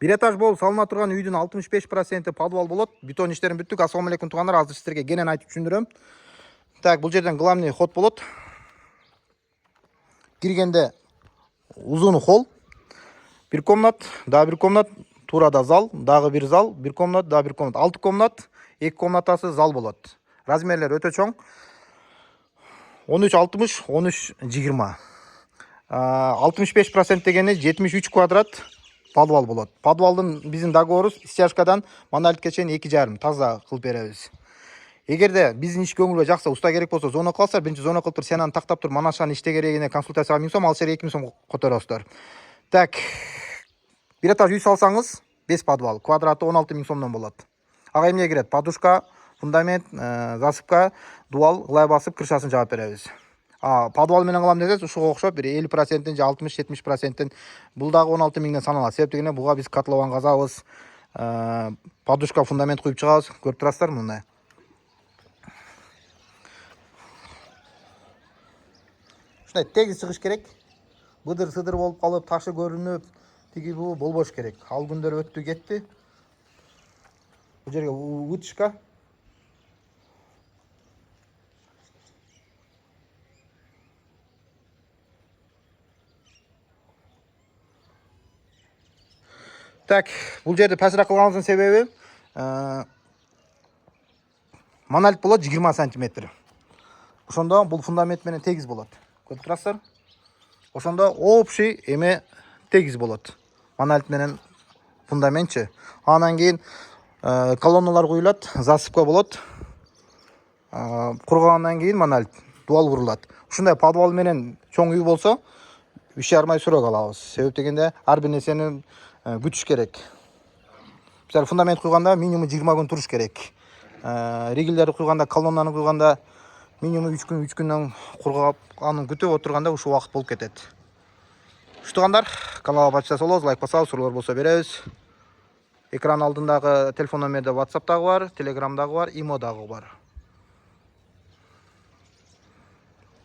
Bir этаж болуп салына турган үйдүн 65% подвал болот. Бетон иштерин бүттүк. Ассалам алейкум туугандар. Азыр сиздерге кенен айтып түшүндүрөм. Так, бул жерден главный ход болот. Киргенде узун холл. Bir комнат, daha bir комнат, турада зал, дагы bir зал, bir комнат, daha bir комнат. 6 комнат, 2 комнатасы зал болот. Размерлер өтө чоң. 13-60, 13-20. 65% дегени 73 квадрат подвал болот. Подвалдын биздин договорубуз стяжкадан монолитке чейин 2,5 таза кылып беребиз. Эгерде биздин иш көңүлгө жакса, уста керек болсо зона кыласыздар. Биринчи зона кылып туруп, сен аны тактап туруп, мана шаны иште керегине консультацияга 1000 сом, ал жерге 2000 сом которосуздар. Так, bir этаж үй салсаңыз 5 подвал, квадраты 16 000 сомдон болот. Ага эмне кирет? Подушка, фундамент, засыпка, дуал, ылай басып крышасын жаап беребиз. Подвал менен кылам десеңиз, ушуга окшоп бир 50%, же 60-70%, бул дагы 16 000ден саналат. Себеп дегенде буга биз котлован казабыз, подушка, фундамент куюп чыгабыз. Көрүп турасыздар мындай. Ушундай тегиз чыгыш керек. Быдыр-сыдыр болуп калып, ташы көрүнүп, тиги бул болбош керек. Ал күндөр өттү кетти. Бул жерге вытяжка. Так, бул жерди пасыраак кылганыбыздын себеби монолит болот 20 см. Ошондо бул фундамент менен тегиз болот. Көрүп турасыздар? Ошондо общий эме тегиз болот. Монолит менен фундаментчи. Анан кийин колонналар куюлат, засыпка болот. Кургандан кийин монолит дуал курулат. Ушундай подвал менен чоң үй болсо 3,5 ай сурок алабыз. Себеп дегенде ар бир нерсени күтүш керек. Мисалы фундамент куйганда минимум 20 күн туруш керек. Ригелдерди куйганда, колоннаны куйганда минимум 3 күндөн кургап анын күтүп отурганда ушул убакыт болуп кетет. Туугандар, каналга башча болобуз, лайк басабыз, суроолор болсо беребиз. Экран алдындагы телефон номерде WhatsApp дагы бар, Telegram дагы бар, Imo дагы бар.